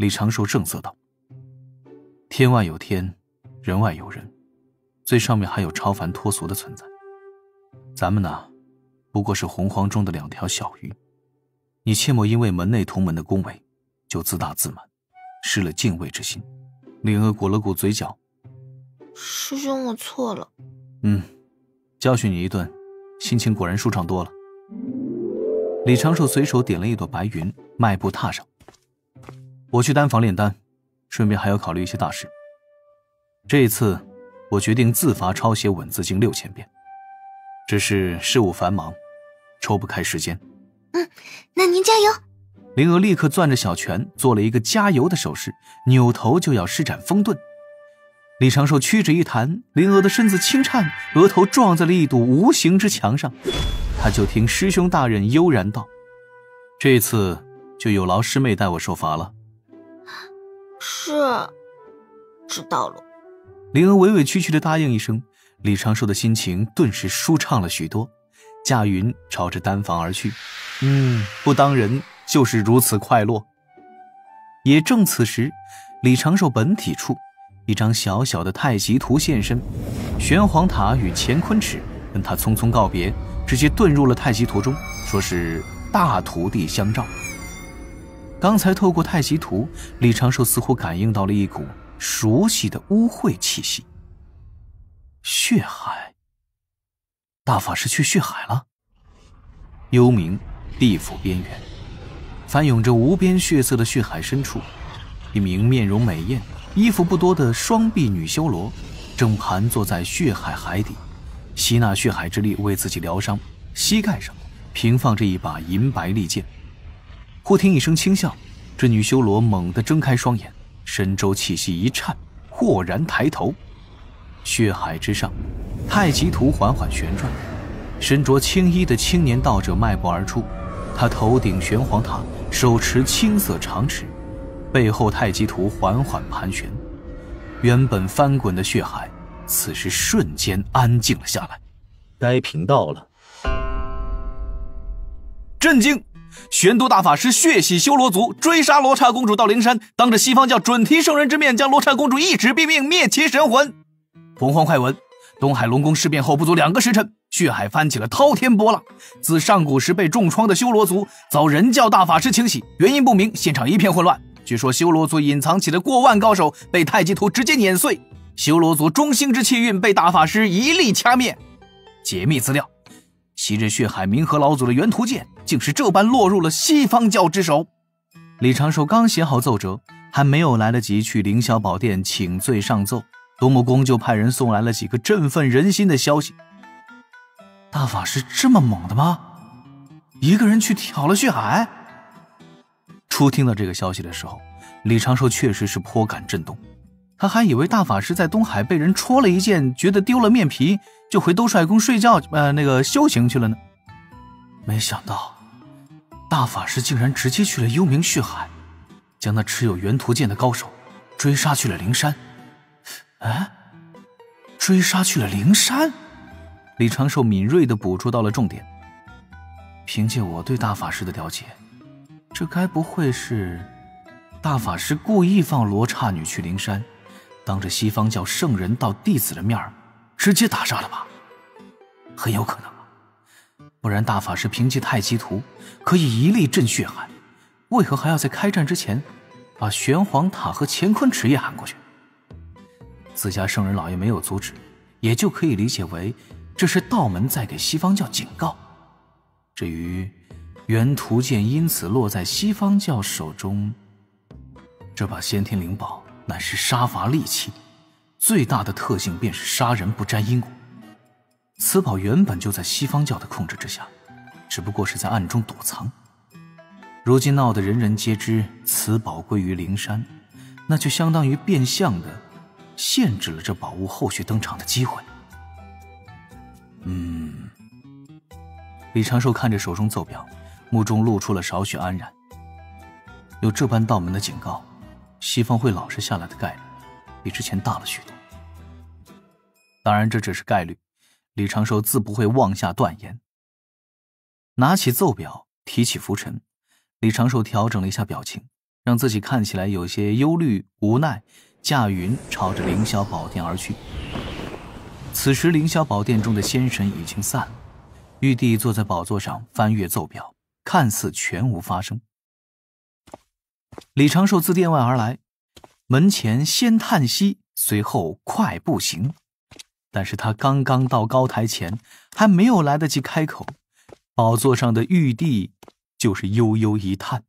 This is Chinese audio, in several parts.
李长寿正色道：天外有天，人外有人，最上面还有超凡脱俗的存在。咱们呢，不过是洪荒中的2条小鱼，你切莫因为门内同门的恭维就自大自满，失了敬畏之心。灵儿鼓了鼓嘴角：师兄，我错了。教训你一顿，心情果然舒畅多了。李长寿随手点了一朵白云，迈步踏上。我去丹房炼丹，顺便还要考虑一些大事。这一次我决定自罚抄写稳字经6000遍，只是事务繁忙，抽不开时间。那您加油。灵儿立刻攥着小拳做了一个加油的手势，扭头就要施展风遁。李长寿屈指一弹，灵儿的身子轻颤，额头撞在了一堵无形之墙上。他就听师兄大人悠然道：这次就有劳师妹带我受罚了。是，知道了。灵儿委委屈屈地答应一声，李长寿的心情顿时舒畅了许多，驾云朝着丹房而去。不当人就是如此快乐。也正此时，李长寿本体处一张小小的太极图现身，玄黄塔与乾坤尺跟他匆匆告别，直接遁入了太极图中，说是大徒弟相照。刚才透过太极图，李长寿似乎感应到了一股熟悉的污秽气息。血海，大法师去血海了。幽冥地府边缘，翻涌着无边血色的血海深处，一名面容美艳、衣服不多的双臂女修罗正盘坐在血海海底，吸纳血海之力为自己疗伤，膝盖上平放着一把银白利剑。忽听一声轻笑，这女修罗猛地睁开双眼，神州气息一颤，豁然抬头。血海之上，太极图缓缓旋转，身着青衣的青年道者迈步而出，他头顶玄黄塔，手持青色长尺，背后太极图缓缓盘旋。原本翻滚的血海此时瞬间安静了下来。该频道了。震惊！玄都大法师血洗修罗族，追杀罗刹公主到灵山，当着西方教准提圣人之面，将罗刹公主一指毙命，灭其神魂。洪荒快闻，东海龙宫事变后不足2个时辰，血海翻起了滔天波浪。自上古时被重创的修罗族遭人教大法师清洗，原因不明，现场一片混乱。据说修罗族隐藏起了过万高手，被太极图直接碾碎。修罗族中兴之气运被大法师一力掐灭。解密资料，昔日血海冥河老祖的元图剑竟是这般落入了西方教之手。李长寿刚写好奏折，还没有来得及去凌霄宝殿请罪上奏，东木公就派人送来了几个振奋人心的消息。大法师这么猛的吗？一个人去挑了血海？初听到这个消息的时候，李长寿确实是颇感震动。他还以为大法师在东海被人戳了一剑，觉得丢了面皮，就回兜率宫睡觉修行去了呢。没想到大法师竟然直接去了幽冥血海，将那持有元图剑的高手追杀去了灵山。追杀去了灵山？李长寿敏锐地捕捉到了重点。凭借我对大法师的了解，这该不会是大法师故意放罗刹女去灵山，当着西方教圣人到弟子的面直接打杀了吧？很有可能啊，不然大法师凭借太极图可以一力镇血海，为何还要在开战之前把玄黄塔和乾坤池也喊过去？自家圣人老爷没有阻止，也就可以理解为这是道门在给西方教警告。至于元图剑因此落在西方教手中，这把先天灵宝乃是杀伐利器，最大的特性便是杀人不沾因果。此宝原本就在西方教的控制之下，只不过是在暗中躲藏。如今闹得人人皆知此宝归于灵山，那就相当于变相的限制了这宝物后续登场的机会。李长寿看着手中奏表，目中露出了少许安然。有这般道门的警告，西方会老实下来的概率比之前大了许多。当然这只是概率，李长寿自不会妄下断言。拿起奏表，提起拂尘，李长寿调整了一下表情，让自己看起来有些忧虑无奈，驾云朝着凌霄宝殿而去。此时凌霄宝殿中的仙神已经散了，玉帝坐在宝座上翻阅奏表，看似全无发生。李长寿自殿外而来，门前先叹息，随后快步行。但是他刚刚到高台前，还没有来得及开口，宝座上的玉帝就是悠悠一叹：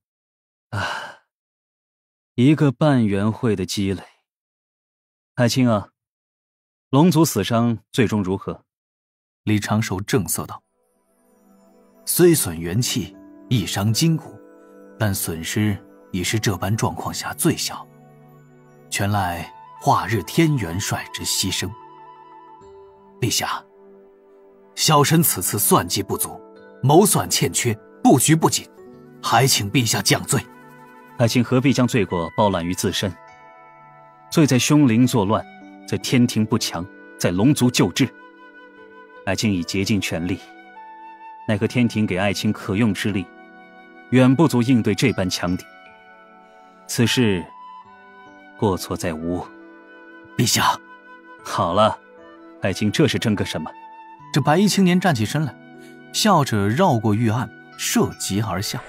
一个半元会的积累。爱卿啊，龙族死伤最终如何？李长寿正色道：虽损元气，亦伤筋骨，但损失已是这般状况下最小，全赖化日天元帅之牺牲。陛下，小臣此次算计不足，谋算欠缺，布局不谨，还请陛下降罪。爱卿何必将罪过包揽于自身？罪在凶灵作乱，在天庭不强，在龙族救治。爱卿已竭尽全力，奈何天庭给爱卿可用之力，远不足应对这般强敌。此事过错在吾。陛下，好了，爱卿这是争个什么？这白衣青年站起身来，笑着绕过玉案，涉级而下。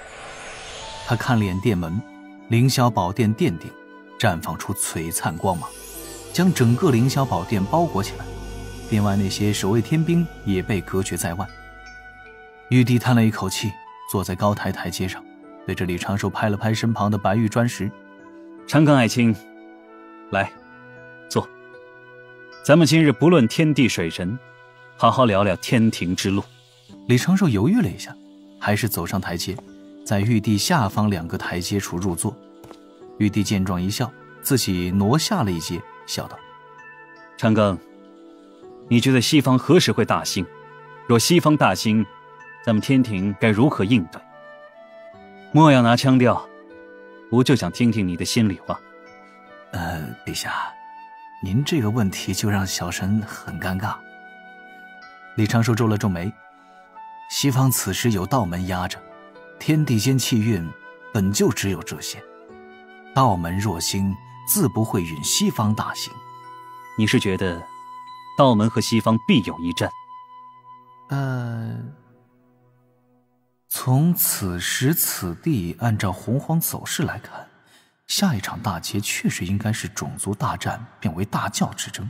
他看脸殿门，凌霄宝殿殿顶绽放出璀璨光芒，将整个凌霄宝殿包裹起来，殿外那些守卫天兵也被隔绝在外。玉帝叹了一口气，坐在高台台阶上，对着李长寿拍了拍身旁的白玉砖石：长庚爱卿，来，坐。咱们今日不论天地水神，好好聊聊天庭之路。李长寿犹豫了一下，还是走上台阶，在玉帝下方2个台阶处入座。玉帝见状一笑，自己挪下了一阶，笑道：长庚，你觉得西方何时会大兴？若西方大兴，咱们天庭该如何应对？莫要拿腔调，我就想听听你的心里话。陛下，您这个问题就让小臣很尴尬。李长寿皱了皱眉，西方此时有道门压着，天地间气运本就只有这些，道门若兴，自不会允西方大兴。你是觉得道门和西方必有一战？从此时此地按照洪荒走势来看，下一场大劫确实应该是种族大战变为大教之争，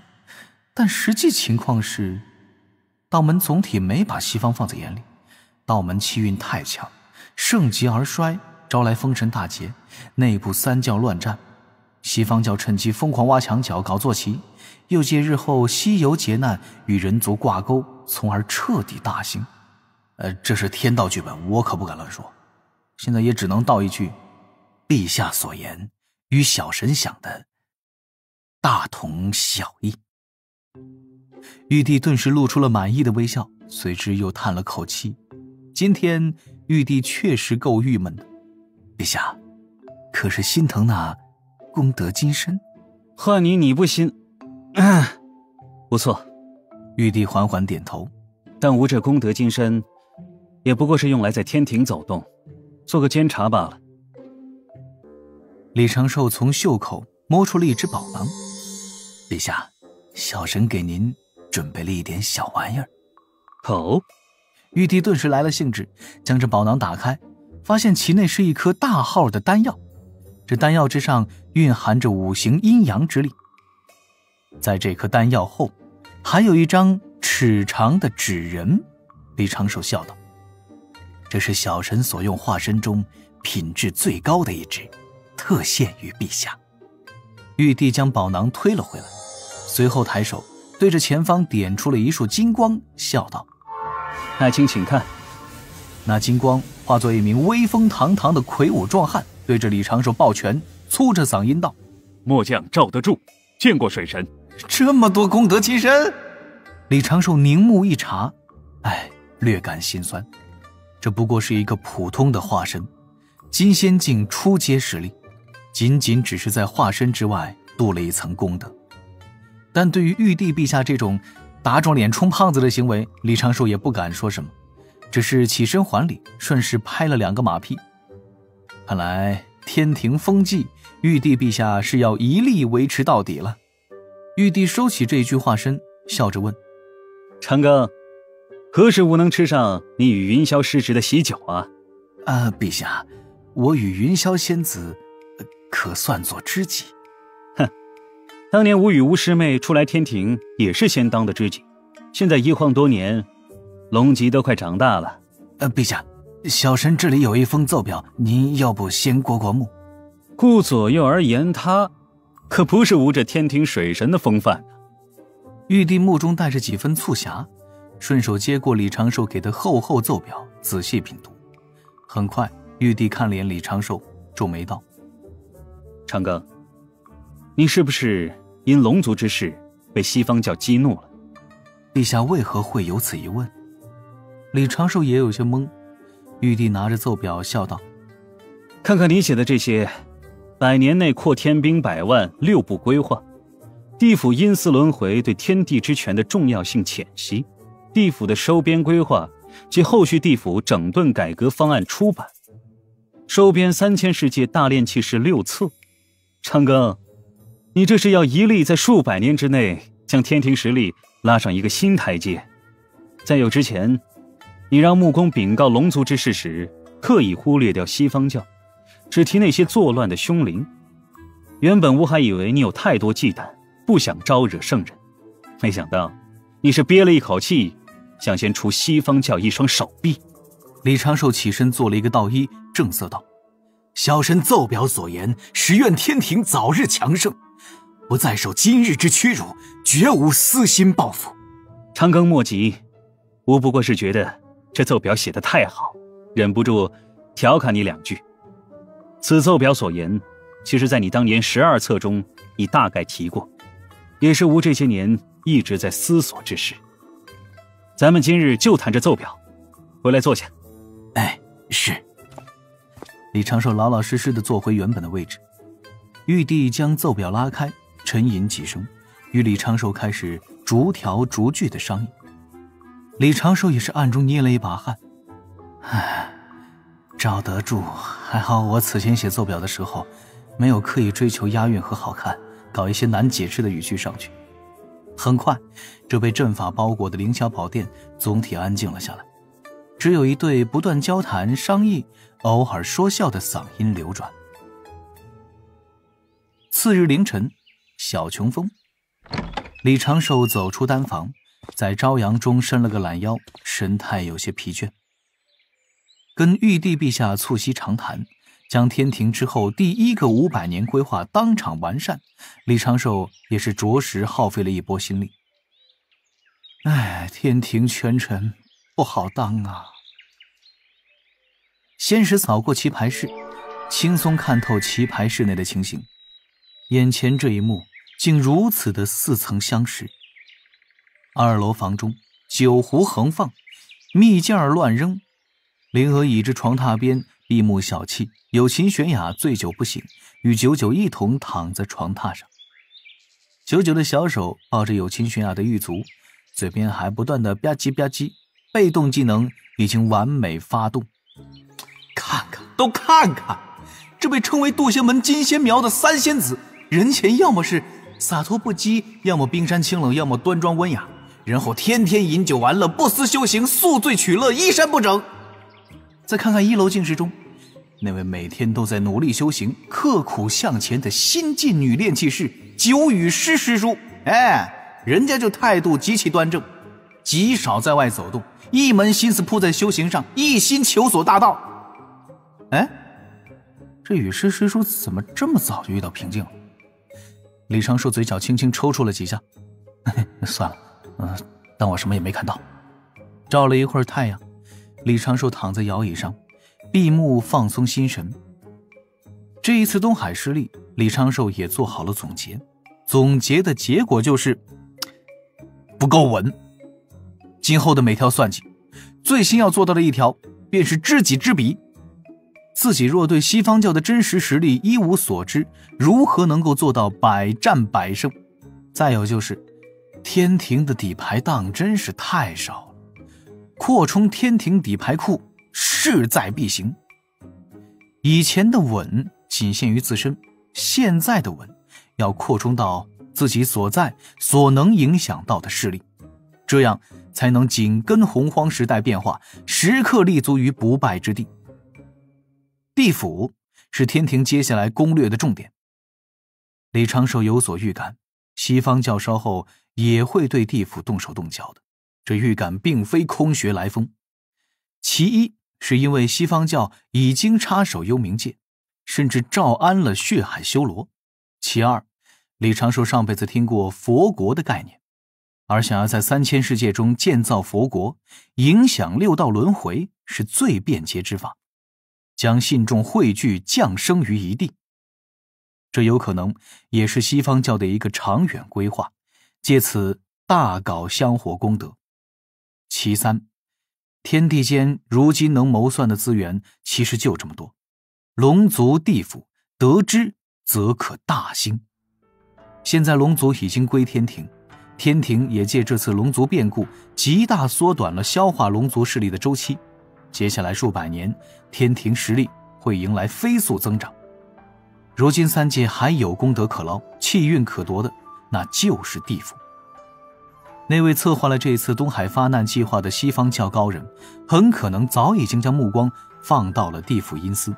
但实际情况是道门总体没把西方放在眼里，道门气运太强，盛极而衰，招来封神大劫，内部三教乱战，西方教趁机疯狂挖墙脚搞坐骑，又借日后西游劫难与人族挂钩，从而彻底大兴。这是天道剧本，我可不敢乱说，现在也只能道一句，陛下所言与小神想的大同小异。玉帝顿时露出了满意的微笑，随之又叹了口气。今天玉帝确实够郁闷的。陛下，可是心疼那功德金身？换你不心。不错。玉帝缓缓点头。但吾这功德金身也不过是用来在天庭走动，做个监察罢了。李长寿从袖口摸出了一只宝囊。陛下，小神给您准备了一点小玩意儿。哦。玉帝顿时来了兴致，将这宝囊打开，发现其内是一颗大号的丹药，这丹药之上蕴含着5行阴阳之力。在这颗丹药后，还有一张尺长的纸人。李长寿笑道：这是小神所用化身中品质最高的一只，特献于陛下。玉帝将宝囊推了回来，随后抬手对着前方点出了一束金光，笑道：爱卿请看。那金光化作一名威风堂堂的魁梧壮汉，对着李长寿抱拳，粗着嗓音道：末将赵德柱见过水神。这么多功德金身？李长寿凝目一查，略感心酸。这不过是一个普通的化身，金仙境初阶实力，仅仅只是在化身之外镀了一层功德。但对于玉帝陛下这种打肿脸充胖子的行为，李长寿也不敢说什么，只是起身还礼，顺势拍了2个马屁。看来天庭封祭，玉帝陛下是要一力维持到底了。玉帝收起这具化身，笑着问：长庚，何时吾能吃上你与云霄师侄的喜酒啊？陛下，我与云霄仙子可算作知己。哼，当年吾与吴师妹初来天庭也是先当的知己，现在一晃多年，龙吉都快长大了。陛下，小神这里有一封奏表，您要不先过过目？顾左右而言他，可不是无这天庭水神的风范。玉帝目中带着几分促狭，顺手接过李长寿给的厚厚奏表，仔细品读。很快，玉帝看脸李长寿，皱眉道：长庚，你是不是因龙族之事被西方教激怒了？陛下为何会有此一问？李长寿也有些懵。玉帝拿着奏表笑道：看看你写的这些100年内扩天兵100万6步规划，地府阴司轮回对天地之权的重要性浅析，地府的收编规划及后续地府整顿改革方案出版，收编3000世界大炼器士6册。长庚，你这是要一力在数百年之内将天庭实力拉上一个新台阶。在有之前，你让木工禀告龙族之事时，刻意忽略掉西方教，只提那些作乱的凶灵。原本吾还以为你有太多忌惮，不想招惹圣人，没想到你是憋了一口气，想先除西方教一双手臂。李长寿起身做了一个道揖，正色道：小神奏表所言，实愿天庭早日强盛，不再受今日之屈辱，绝无私心报复。长庚莫急，吾不过是觉得这奏表写得太好，忍不住调侃你2句。此奏表所言，其实在你当年12册中已大概提过，也是吾这些年一直在思索之事。咱们今日就谈这奏表，回来坐下。是。李长寿老老实实地坐回原本的位置。玉帝将奏表拉开，沉吟几声，与李长寿开始逐条逐句的商议。李长寿也是暗中捏了一把汗。赵德柱，还好我此前写奏表的时候没有刻意追求押韵和好看，搞一些难解释的语句上去。很快，这被阵法包裹的凌霄宝殿总体安静了下来，只有一对不断交谈商议，偶尔说笑的嗓音流转。次日凌晨，小琼峰，李长寿走出丹房，在朝阳中伸了个懒腰，神态有些疲倦。跟玉帝陛下促膝长谈，将天庭之后第一个500年规划当场完善，李长寿也是着实耗费了一波心力。天庭权臣不好当啊。先是扫过棋牌室，轻松看透棋牌室内的情形。眼前这一幕竟如此的似曾相识。2楼房中，酒壶横放，蜜饯乱扔，灵儿倚着床榻边闭目小憩，有秦玄雅醉酒不醒，与九九一同躺在床榻上。九九的小手抱着有秦玄雅的玉足，嘴边还不断的吧唧吧唧，被动技能已经完美发动。看看，这被称为渡仙门金仙苗的3仙子，人前要么是洒脱不羁，要么冰山清冷，要么端庄温雅，然后天天饮酒玩乐，不思修行，宿醉取乐，衣衫不整。再看看1楼静室中，那位每天都在努力修行，刻苦向前的新晋女炼器士九羽师师叔，人家就态度极其端正，极少在外走动，一门心思扑在修行上，一心求索大道。这羽师师叔怎么这么早就遇到瓶颈了？李长寿嘴角轻轻抽搐了几下，算了，当我什么也没看到。照了一会儿太阳，李长寿躺在摇椅上，闭目放松心神。这一次东海失利，李长寿也做好了总结，总结的结果就是不够稳。今后的每条算计，最先要做到的一条便是知己知彼。自己若对西方教的真实实力一无所知，如何能够做到百战百胜？再有就是天庭的底牌档真是太少了，扩充天庭底牌库势在必行。以前的稳仅限于自身，现在的稳要扩充到自己所在所能影响到的势力，这样才能紧跟洪荒时代变化，时刻立足于不败之地。地府是天庭接下来攻略的重点。李长寿有所预感，西方教稍后也会对地府动手动脚的，这预感并非空穴来风。其一是因为西方教已经插手幽冥界，甚至招安了血海修罗。其二，李长寿上辈子听过佛国的概念，而想要在3000世界中建造佛国，影响六道轮回是最便捷之法，将信众汇聚降生于一地。这有可能也是西方教的一个长远规划，借此大搞香火功德。其三，天地间如今能谋算的资源其实就这么多，龙族地府得之则可大兴。现在龙族已经归天庭，天庭也借这次龙族变故极大缩短了消化龙族势力的周期，接下来数百年，天庭实力会迎来飞速增长。如今3界还有功德可捞，气运可夺的，那就是地府。那位策划了这次东海发难计划的西方教高人，很可能早已经将目光放到了地府阴司。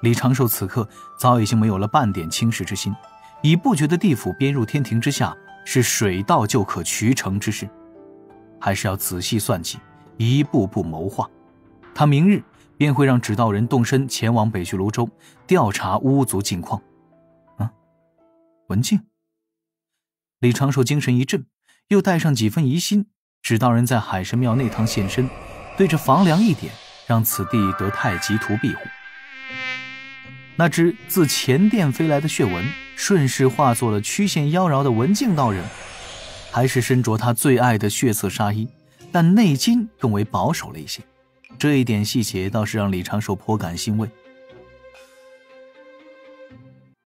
李长寿此刻早已经没有了半点轻视之心，已不觉得地府编入天庭之下是水到就可渠成之事，还是要仔细算计，一步步谋划。他明日便会让指道人动身前往北去泸州，调查巫族近况。文静。李长寿精神一振，又带上几分疑心，指道人在海神庙内堂现身，对着房梁一点，让此地得太极图庇护。那只自前殿飞来的血纹，顺势化作了曲线妖娆的文静道人，还是身着他最爱的血色纱衣，但内襟更为保守了一些。这一点细节倒是让李长寿颇感欣慰。